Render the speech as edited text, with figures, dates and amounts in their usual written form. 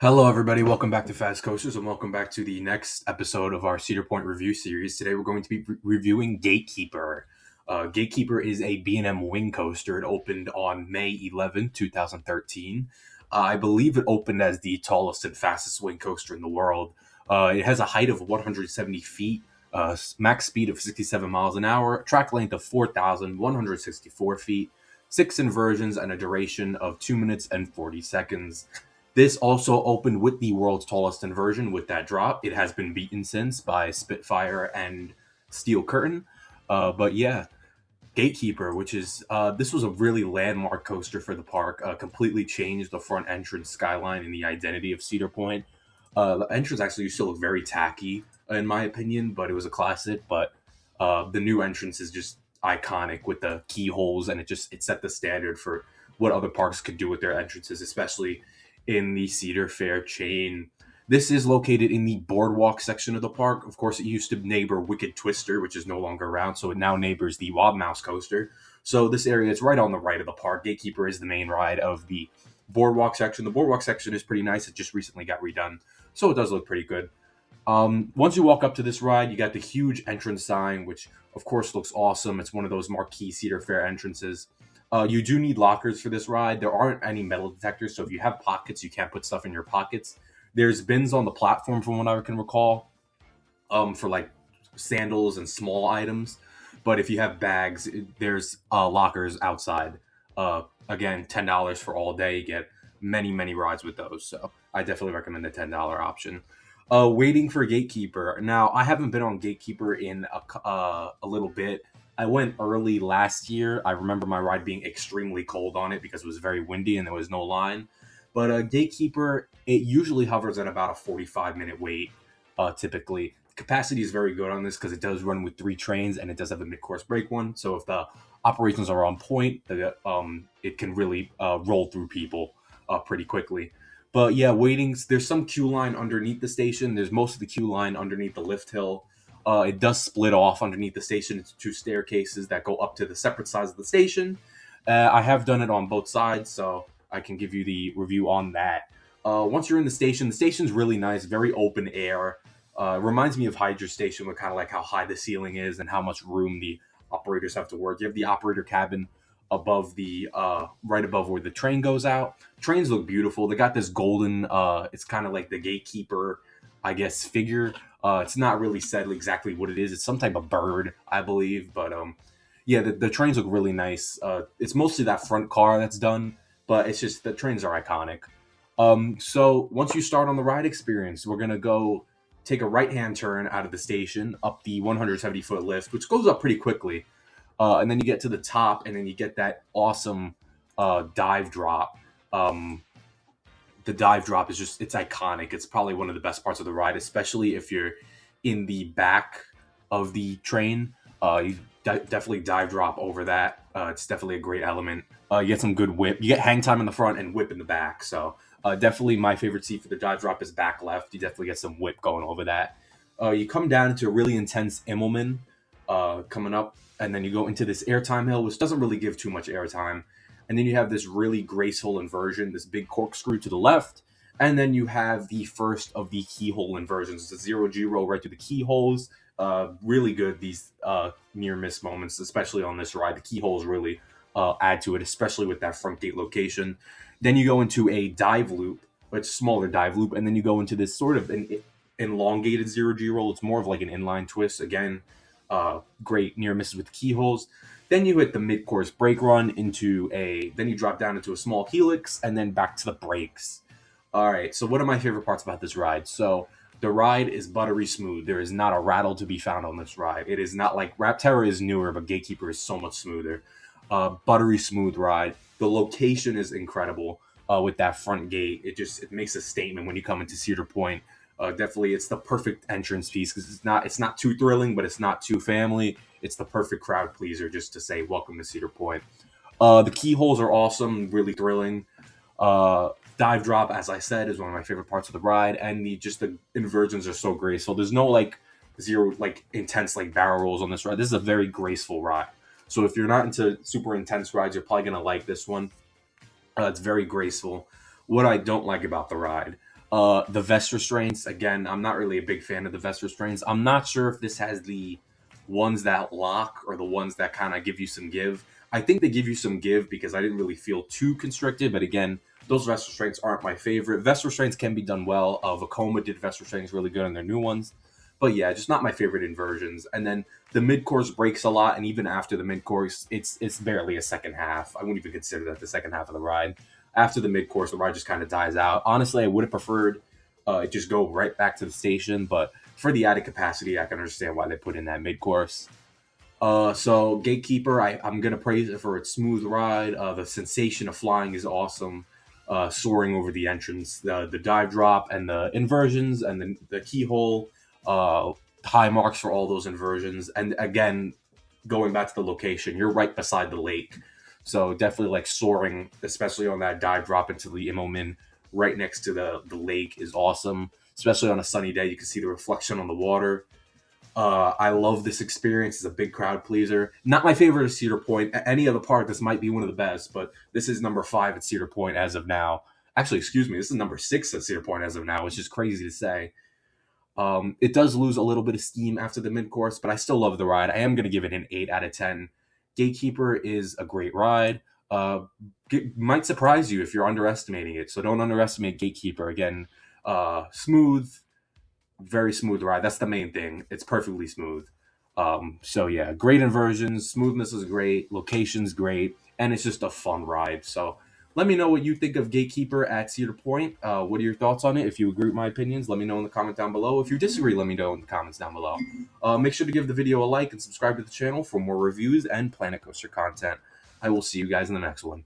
Hello, everybody. Welcome back to Fast Coasters, and welcome back to the next episode of our Cedar Point review series. Today, we're going to be reviewing GateKeeper. GateKeeper is a B&M wing coaster. It opened on May 11th, 2013. I believe it opened as the tallest and fastest wing coaster in the world. It has a height of 170 feet, max speed of 67 miles an hour, track length of 4,164 feet, 6 inversions, and a duration of 2 minutes and 40 seconds. This also opened with the world's tallest inversion with that drop. It has been beaten since by Spitfire and Steel Curtain. But yeah, GateKeeper, which is this was a really landmark coaster for the park. Completely changed the front entrance skyline and the identity of Cedar Point. The entrance actually used to look very tacky, in my opinion, but it was a classic. But the new entrance is just iconic with the keyholes, and it set the standard for what other parks could do with their entrances, especially in the Cedar Fair chain. This is located in the boardwalk section of the park. Of course, it used to neighbor Wicked Twister, which is no longer around, so it now neighbors the Wob Mouse coaster. So this area is right on the right of the park. GateKeeper is the main ride of the boardwalk section. The boardwalk section is pretty nice. It just recently got redone, so it does look pretty good. Once you walk up to this ride, you got the huge entrance sign, which of course looks awesome. It's one of those marquee Cedar Fair entrances. You do need lockers for this ride. There aren't any metal detectors, so if you have pockets, you can't put stuff in your pockets. There's bins on the platform, from what I can recall, for like sandals and small items. But if you have bags, there's lockers outside. Again, $10 for all day. You get many rides with those. So I definitely recommend the $10 option. Waiting for GateKeeper. Now, I haven't been on GateKeeper in a little bit. I went early last year. I remember my ride being extremely cold on it because it was very windy and there was no line. But GateKeeper, it usually hovers at about a 45-minute wait, typically. Capacity is very good on this because it does run with 3 trains and it does have a mid-course break one. So if the operations are on point, it can really roll through people pretty quickly. But yeah, waiting. There's some queue line underneath the station. There's most of the queue line underneath the lift hill. It does split off underneath the station into 2 staircases that go up to the separate sides of the station. I have done it on both sides, so I can give you the review on that. Once you're in the station's really nice, very open air. Reminds me of Hydra Station, with kind of like how high the ceiling is and how much room the operators have to work. You have the operator cabin above the right above where the train goes out. Trains look beautiful. They got this golden. It's kind of like the GateKeeper, I guess, figure. It's not really said exactly what it is. It's some type of bird, I believe. But yeah, the trains look really nice. It's mostly that front car that's done, but it's just the trains are iconic. So once you start on the ride experience, we're gonna go take a right-hand turn out of the station up the 170-foot lift, which goes up pretty quickly. And then you get to the top, and then you get that awesome dive drop. The dive drop is it's iconic. It's probably one of the best parts of the ride, especially if you're in the back of the train. You definitely dive drop over that. It's definitely a great element. You get some good whip. You get hang time in the front and whip in the back. So definitely my favorite seat for the dive drop is back left. You definitely get some whip going over that. You come down into a really intense Immelman coming up, and then you go into this airtime hill, which doesn't really give too much airtime. And then you have this really graceful inversion, this big corkscrew to the left. And then you have the first of the keyhole inversions. It's a 0G roll right through the keyholes. Really good, these near miss moments, especially on this ride. The keyholes really add to it, especially with that front gate location. Then you go into a dive loop, it's a smaller dive loop. And then you go into this sort of an elongated 0G roll. It's more of like an inline twist. Again, great near misses with the keyholes. Then you hit the mid-course brake run then you drop down into a small helix and then back to the brakes. All right, so what are my favorite parts about this ride? So the ride is buttery smooth. There is not a rattle to be found on this ride. It is not like Rapterra is newer, but GateKeeper is so much smoother. Buttery smooth ride. The location is incredible with that front gate. It makes a statement when you come into Cedar Point. Definitely, it's the perfect entrance piece because it's not too thrilling, but it's not too family. It's the perfect crowd pleaser just to say welcome to Cedar Point. The keyholes are awesome, really thrilling. Dive drop, as I said, is one of my favorite parts of the ride, and the inversions are so graceful. There's no intense barrel rolls on this ride. This is a very graceful ride. So if you're not into super intense rides, you're probably gonna like this one. It's very graceful. What I don't like about the ride, The vest restraints, again, I'm not really a big fan of the vest restraints. I'm not sure if this has the ones that lock or the ones that kind of give you some give. I think they give you some give because I didn't really feel too constricted, but again, those vest restraints aren't my favorite. Vest restraints can be done well. Vekoma did vest restraints really good on their new ones. But yeah, just not my favorite inversions. And then the mid course breaks a lot, and even after the mid course, it's barely a second half. I wouldn't even consider that the second half of the ride. After the mid course, the ride just kind of dies out. Honestly, I would have preferred it just go right back to the station, but for the added capacity, I can understand why they put in that mid course. So Gatekeeper, I'm gonna praise it for its smooth ride. The sensation of flying is awesome. Soaring over the entrance, the dive drop, and the inversions, and the keyhole. High marks for all those inversions. And again, going back to the location, you're right beside the lake, so definitely like soaring, especially on that dive drop into the Immomin, right next to the lake is awesome. Especially on a sunny day, you can see the reflection on the water. I love this experience. It's a big crowd pleaser. Not my favorite at Cedar Point. At any other park, this might be one of the best, but this is number 5 at Cedar Point as of now. Actually, excuse me, this is number 6 at Cedar Point as of now, which is crazy to say. It does lose a little bit of steam after the mid course, but I still love the ride. I am going to give it an 8 out of 10. Gatekeeper is a great ride. Might surprise you if you're underestimating it, so don't underestimate Gatekeeper. Again, smooth, very smooth ride. That's the main thing. It's perfectly smooth. So yeah, great inversions. Smoothness is great. Location's great, and it's just a fun ride. So let me know what you think of Gatekeeper at Cedar Point. What are your thoughts on it? If you agree with my opinions, let me know in the comment down below. If you disagree, let me know in the comments down below. Make sure to give the video a like and subscribe to the channel for more reviews and Planet Coaster content. I will see you guys in the next one.